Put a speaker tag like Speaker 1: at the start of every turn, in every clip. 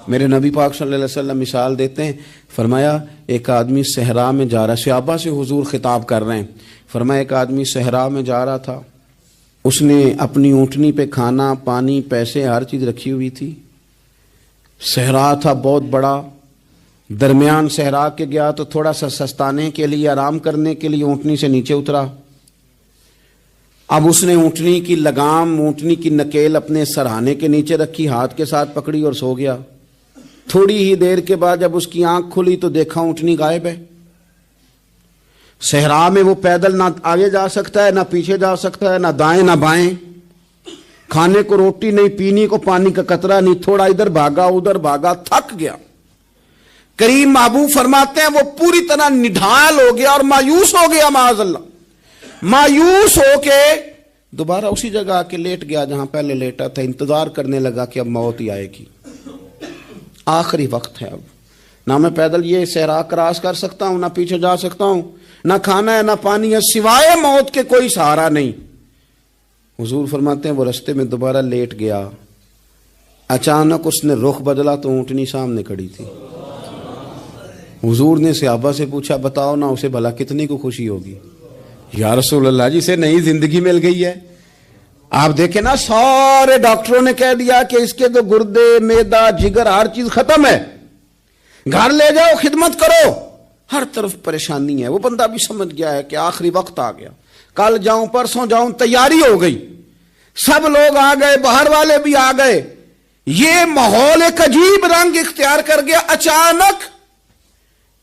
Speaker 1: میرے نبی پاک صلی اللہ علیہ وسلم مثال دیتے ہیں، فرمایا ایک آدمی صحرا میں جا رہا، صحابہ سے حضور خطاب کر رہے ہیں، فرمایا ایک آدمی صحرا میں جا رہا تھا، اس نے اپنی اونٹنی پہ کھانا پانی پیسے ہر چیز رکھی ہوئی تھی، صحرا تھا بہت بڑا، درمیان صحرا کے گیا تو تھوڑا سا سستانے کے لیے آرام کرنے کے لیے اونٹنی سے نیچے اترا، اب اس نے اونٹنی کی لگام اونٹنی کی نکیل اپنے سرہانے کے نیچے رکھی، ہاتھ کے ساتھ پکڑی اور سو گیا۔ تھوڑی ہی دیر کے بعد جب اس کی آنکھ کھلی تو دیکھا اونٹنی غائب ہے۔ صحرا میں وہ پیدل نہ آگے جا سکتا ہے نہ پیچھے جا سکتا ہے، نہ دائیں نہ بائیں، کھانے کو روٹی نہیں، پینے کو پانی کا قطرہ نہیں، تھوڑا ادھر بھاگا ادھر بھاگا، تھک گیا۔ کریم محبوب فرماتے ہیں وہ پوری طرح نڈھال ہو گیا اور مایوس ہو گیا، معاذ اللہ، مایوس ہو کے دوبارہ اسی جگہ آ کے لیٹ گیا جہاں پہلے لیٹا تھا، انتظار کرنے لگا کہ اب موت ہی آئے گی، آخری وقت ہے، اب نہ میں پیدل یہ صحرا کراس کر سکتا ہوں، نہ پیچھے جا سکتا ہوں، نہ کھانا ہے نہ پانی ہے، سوائے موت کے کوئی سہارا نہیں۔ حضور فرماتے ہیں وہ رستے میں دوبارہ لیٹ گیا، اچانک اس نے رخ بدلا تو اونٹنی سامنے کھڑی تھی۔ حضور نے صحابہ سے پوچھا بتاؤ نا اسے بھلا کتنی کو خوشی ہوگی؟ یا رسول اللہ جی سے نئی زندگی مل گئی ہے۔ آپ دیکھیں نا سارے ڈاکٹروں نے کہہ دیا کہ اس کے تو گردے معدہ جگر ہر چیز ختم ہے، گھر لے جاؤ خدمت کرو، ہر طرف پریشانی ہے۔ وہ بندہ بھی سمجھ گیا ہے کہ آخری وقت آ گیا، کل جاؤں پرسوں جاؤں، تیاری ہو گئی، سب لوگ آ گئے، باہر والے بھی آ گئے، یہ ماحول ایک عجیب رنگ اختیار کر گیا۔ اچانک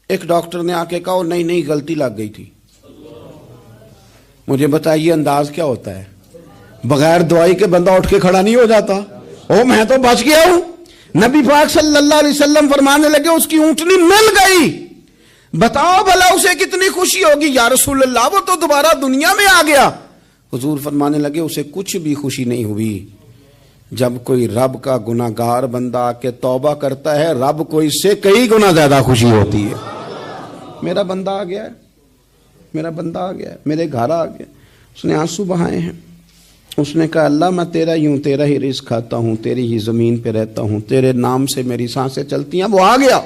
Speaker 1: ایک ڈاکٹر نے آ کے کہا نہیں نہیں غلطی لگ گئی تھی۔ مجھے بتائیے انداز کیا ہوتا ہے؟ بغیر دوائی کے بندہ اٹھ کے کھڑا نہیں ہو جاتا، او میں تو بچ گیا ہوں۔ نبی پاک صلی اللہ علیہ وسلم فرمانے لگے اس کی اونٹنی مل گئی، بتاؤ بھلا اسے کتنی خوشی ہوگی؟ یا رسول اللہ وہ تو دوبارہ دنیا میں آ گیا۔ حضور فرمانے لگے اسے کچھ بھی خوشی نہیں ہوئی۔ جب کوئی رب کا گناہگار بندہ آ کے توبہ کرتا ہے، رب کو اس سے کئی گنا زیادہ خوشی ہوتی ہے۔ میرا بندہ آ گیا ہے، میرا بندہ آ گیا ہے، میرے گھر آ گیا۔ اس نے آنسو بہائے ہیں، اس نے کہا اللہ میں تیرا ہی ہوں، تیرا ہی رزق کھاتا ہوں، تیری ہی زمین پہ رہتا ہوں، تیرے نام سے میری سانسیں چلتی ہیں۔ وہ آ گیا۔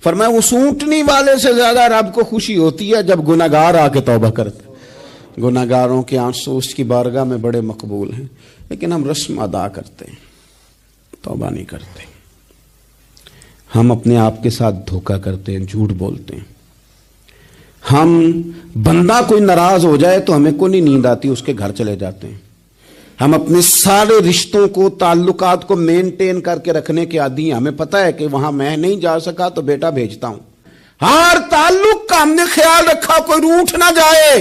Speaker 1: فرمایا اس اونٹنی والے سے زیادہ رب کو خوشی ہوتی ہے جب گناہگار آ کے توبہ کرتے۔ گناہگاروں کے آنسو اس کی بارگاہ میں بڑے مقبول ہیں، لیکن ہم رسم ادا کرتے ہیں، توبہ نہیں کرتے۔ ہم اپنے آپ کے ساتھ دھوکہ کرتے ہیں، جھوٹ بولتے ہیں۔ ہم بندہ کوئی ناراض ہو جائے تو ہمیں کو نہیں نیند آتی، اس کے گھر چلے جاتے ہیں۔ ہم اپنے سارے رشتوں کو تعلقات کو مینٹین کر کے رکھنے کے عادی ہیں۔ ہمیں پتہ ہے کہ وہاں میں نہیں جا سکا تو بیٹا بھیجتا ہوں، ہر تعلق کا ہم نے خیال رکھا کوئی روٹھ نہ جائے۔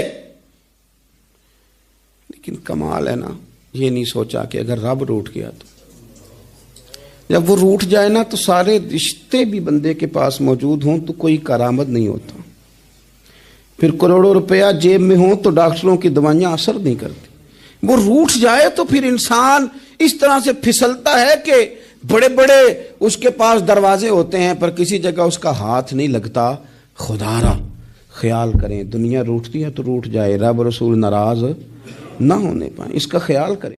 Speaker 1: لیکن کمال ہے نا، یہ نہیں سوچا کہ اگر رب روٹھ گیا تو جب وہ روٹھ جائے نا تو سارے رشتے بھی بندے کے پاس موجود ہوں تو کوئی کارآمد نہیں ہوتا، پھر کروڑوں روپیہ جیب میں ہوں تو ڈاکٹروں کی دوائیاں اثر نہیں کرتی۔ وہ روٹھ جائے تو پھر انسان اس طرح سے پھسلتا ہے کہ بڑے بڑے اس کے پاس دروازے ہوتے ہیں پر کسی جگہ اس کا ہاتھ نہیں لگتا۔ خدا را خیال کریں، دنیا روٹتی ہے تو روٹھ جائے، رب رسول ناراض نہ ہونے پائیں، اس کا خیال کریں۔